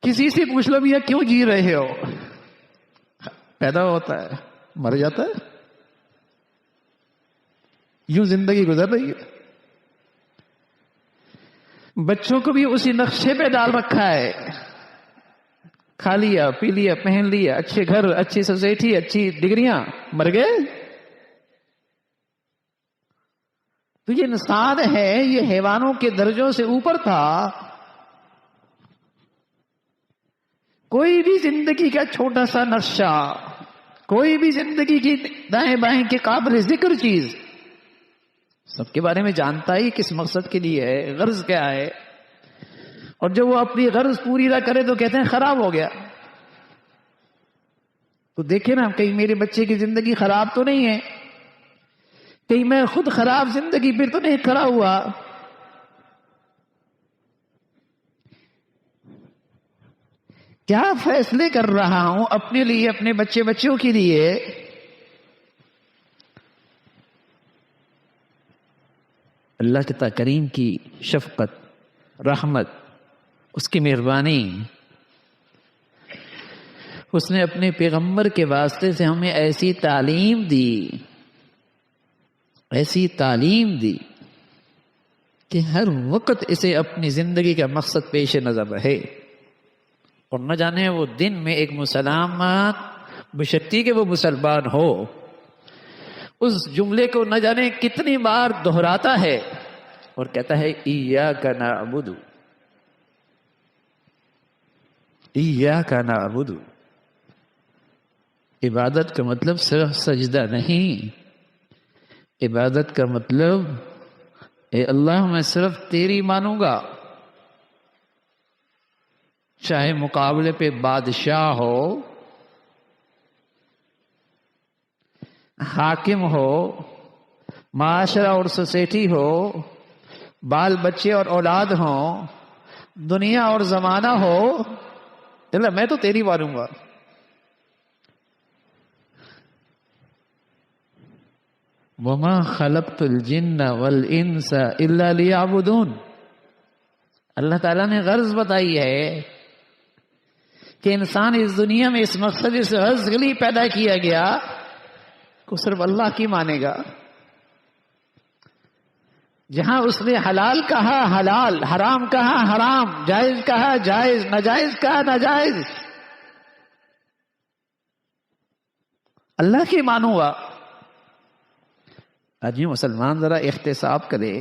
کسی سے پوچھ لو میاں کیوں جی رہے ہو، پیدا ہوتا ہے مر جاتا ہے، یوں زندگی گزر رہی ہے۔ بچوں کو بھی اسی نقشے پہ ڈال رکھا ہے، کھا لیا پی لیا پہن لیا، اچھے گھر اچھی سوسائٹی اچھی ڈگریاں، مر گئے۔ تو یہ انسان ہے، یہ حیوانوں کے درجوں سے اوپر تھا۔ کوئی بھی زندگی کا چھوٹا سا نقشہ، کوئی بھی زندگی کی دائیں بائیں کے قابل ذکر چیز سب کے بارے میں جانتا ہی کس مقصد کے لیے ہے، غرض کیا ہے، اور جب وہ اپنی غرض پوری نہ کرے تو کہتے ہیں خراب ہو گیا۔ تو دیکھیں نا، کہیں میرے بچے کی زندگی خراب تو نہیں ہے، کہیں میں خود خراب زندگی پھر تو نہیں کھڑا ہوا۔ کیا فیصلے کر رہا ہوں اپنے لیے، اپنے بچے بچوں کے لیے؟ اللہ کے کریم کی شفقت، رحمت، اس کی مہربانی، اس نے اپنے پیغمبر کے واسطے سے ہمیں ایسی تعلیم دی، ایسی تعلیم دی کہ ہر وقت اسے اپنی زندگی کا مقصد پیش نظر رہے۔ اور نہ جانے وہ دن میں ایک مسلمان بشرطی کہ وہ مسلمان ہو، اس جملے کو نہ جانے کتنی بار دہراتا ہے اور کہتا ہے ایاک نعبد، ایاک نعبد۔ عبادت کا مطلب صرف سجدہ نہیں، عبادت کا مطلب اے اللہ میں صرف تیری مانوں گا، چاہے مقابلے پہ بادشاہ ہو، حاکم ہو، معاشرہ اور سوسائٹی ہو، بال بچے اور اولاد ہوں، دنیا اور زمانہ ہو، اللہ میں تو تیری مانوں گا۔ وَمَا خَلَقْتُ الْجِنَّ وَالْإِنسَ إِلَّا لِيَعْبُدُونَ۔ اللہ تعالیٰ نے غرض بتائی ہے کہ انسان اس دنیا میں اس مقصد اس غرض کے لیے پیدا کیا گیا کہ صرف اللہ کی مانے گا۔ جہاں اس نے حلال کہا حلال، حرام کہا حرام، جائز کہا جائز، ناجائز کہا ناجائز، اللہ کی مانوں گا۔ آج یہ مسلمان ذرا احتساب کرے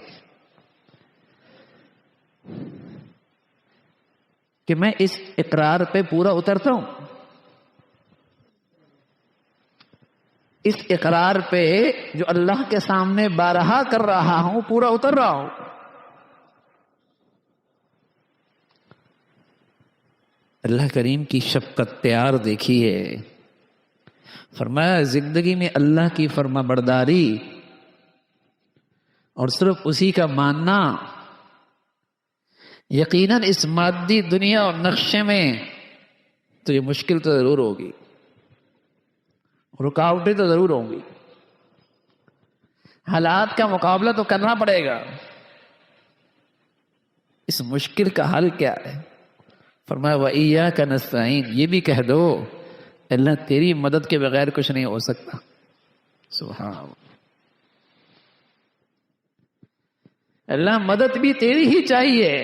کہ میں اس اقرار پہ پورا اترتا ہوں، اس اقرار پہ جو اللہ کے سامنے بارہا کر رہا ہوں پورا اتر رہا ہوں۔ اللہ کریم کی شفقت پیار دیکھیے، فرمایا زندگی میں اللہ کی فرما برداری اور صرف اسی کا ماننا، یقیناً اس مادی دنیا اور نقشے میں تو یہ مشکل تو ضرور ہوگی، رکاوٹیں تو ضرور ہوں گی، حالات کا مقابلہ تو کرنا پڑے گا۔ اس مشکل کا حل کیا ہے؟ فرمایا وَإِيَّاكَ نَسْتَعِينُ، یہ بھی کہہ دو اللہ تیری مدد کے بغیر کچھ نہیں ہو سکتا۔ سبحان اللہ، اللہ مدد بھی تیری ہی چاہیے۔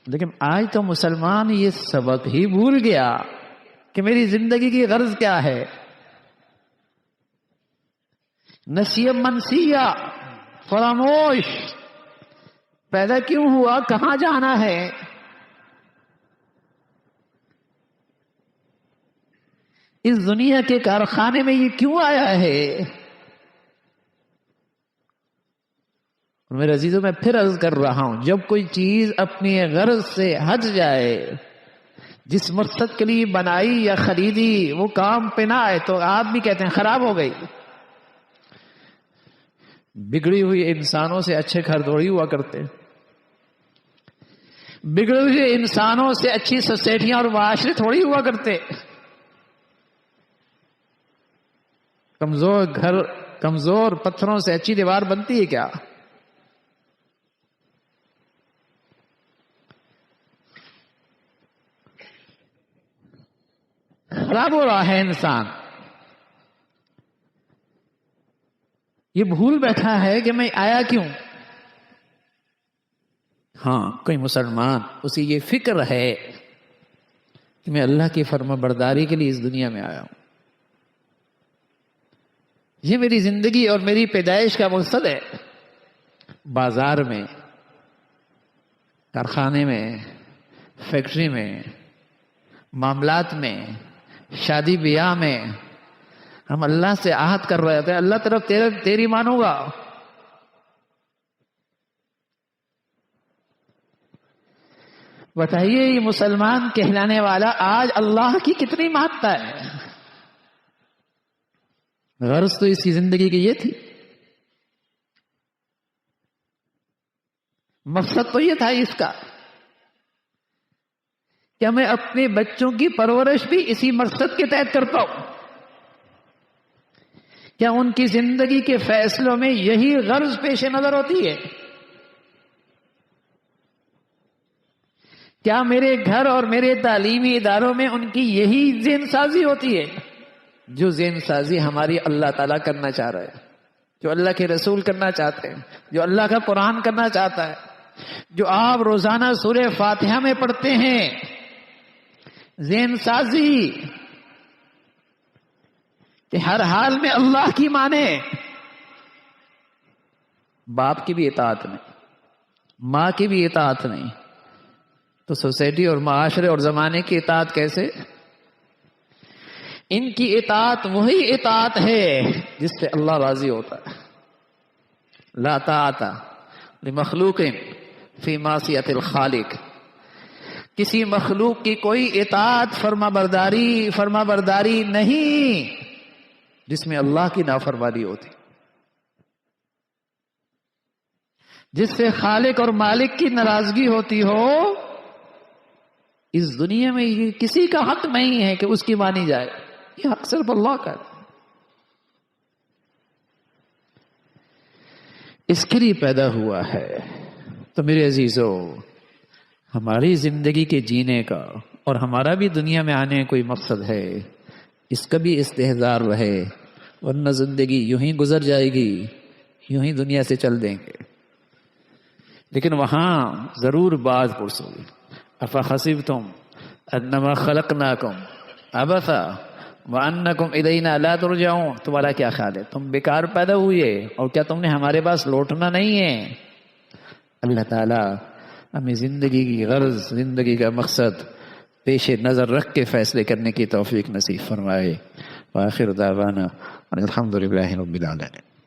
لیکن آج تو مسلمان یہ سبق ہی بھول گیا کہ میری زندگی کی غرض کیا ہے۔ نسیہ منسیہ، فراموش، پیدا کیوں ہوا، کہاں جانا ہے۔ اس دنیا کے کارخانے میں یہ کیوں آیا ہے۔ میرے عزیزوں میں پھر عرض کر رہا ہوں، جب کوئی چیز اپنی غرض سے ہٹ جائے، جس مقصد کے لیے بنائی یا خریدی وہ کام پہ نہ آئے تو آپ بھی کہتے ہیں خراب ہو گئی۔ بگڑی ہوئی انسانوں سے اچھے گھر تھوڑی ہوا کرتے، بگڑے ہوئے انسانوں سے اچھی سوسائٹیاں اور معاشرے تھوڑی ہوا کرتے۔ کمزور گھر، کمزور پتھروں سے اچھی دیوار بنتی ہے کیا؟ خراب ہو رہا ہے انسان، یہ بھول بیٹھا ہے کہ میں آیا کیوں۔ ہاں کوئی مسلمان اسے یہ فکر ہے کہ میں اللہ کی فرما برداری کے لیے اس دنیا میں آیا ہوں، یہ میری زندگی اور میری پیدائش کا مقصد ہے۔ بازار میں، کارخانے میں، فیکٹری میں، معاملات میں، شادی بیاہ میں ہم اللہ سے عہد کر رہے تھے، اللہ طرف تیری مانوں گا۔ بتائیے یہ مسلمان کہلانے والا آج اللہ کی کتنی مانتا ہے؟ غرض تو اس کی زندگی کی یہ تھی، مقصد تو یہ تھا اس کا کہ میں اپنے بچوں کی پرورش بھی اسی مقصد کے تحت کرتا ہوں۔ کیا ان کی زندگی کے فیصلوں میں یہی غرض پیش نظر ہوتی ہے؟ کیا میرے گھر اور میرے تعلیمی اداروں میں ان کی یہی ذہن سازی ہوتی ہے؟ جو ذہن سازی ہماری اللہ تعالیٰ کرنا چاہ رہا ہے، جو اللہ کے رسول کرنا چاہتے ہیں، جو اللہ کا قرآن کرنا چاہتا ہے، جو آپ روزانہ سورہ فاتحہ میں پڑھتے ہیں، ذہن سازی کہ ہر حال میں اللہ کی مانے، باپ کی بھی اطاعت نہیں، ماں کی بھی اطاعت نہیں، تو سوسائٹی اور معاشرے اور زمانے کی اطاعت کیسے؟ ان کی اطاعت وہی اطاعت ہے جس سے اللہ راضی ہوتا ہے۔ لا طاعت لمخلوق فی معصیت الخالق، کسی مخلوق کی کوئی اطاعت فرما برداری نہیں جس میں اللہ کی نافرمانی ہوتی، جس سے خالق اور مالک کی ناراضگی ہوتی ہو۔ اس دنیا میں یہ کسی کا حق نہیں ہے کہ اس کی مانی جائے، یہ حق صرف اللہ کا ہے۔ اس کے لیے پیدا ہوا ہے۔ تو میرے عزیزو، ہماری زندگی کے جینے کا اور ہمارا بھی دنیا میں آنے کا کوئی مقصد ہے، اس کا بھی استحضار رہے، ورنہ زندگی یوں ہی گزر جائے گی، یوں ہی دنیا سے چل دیں گے۔ لیکن وہاں ضرور باز پرسو گی، افحسبتم انما خلقناکم عبثا وانکم الینا لا ترجعون، تمہارا کیا خیال ہے؟ تم بیکار پیدا ہوئے اور کیا تم نے ہمارے پاس لوٹنا نہیں ہے؟ اللہ تعالیٰ ہمیں زندگی کی غرض، زندگی کا مقصد پیش نظر رکھ کے فیصلے کرنے کی توفیق نصیب فرمائے۔ وآخر دعوانا الحمد للہ رب العالمین۔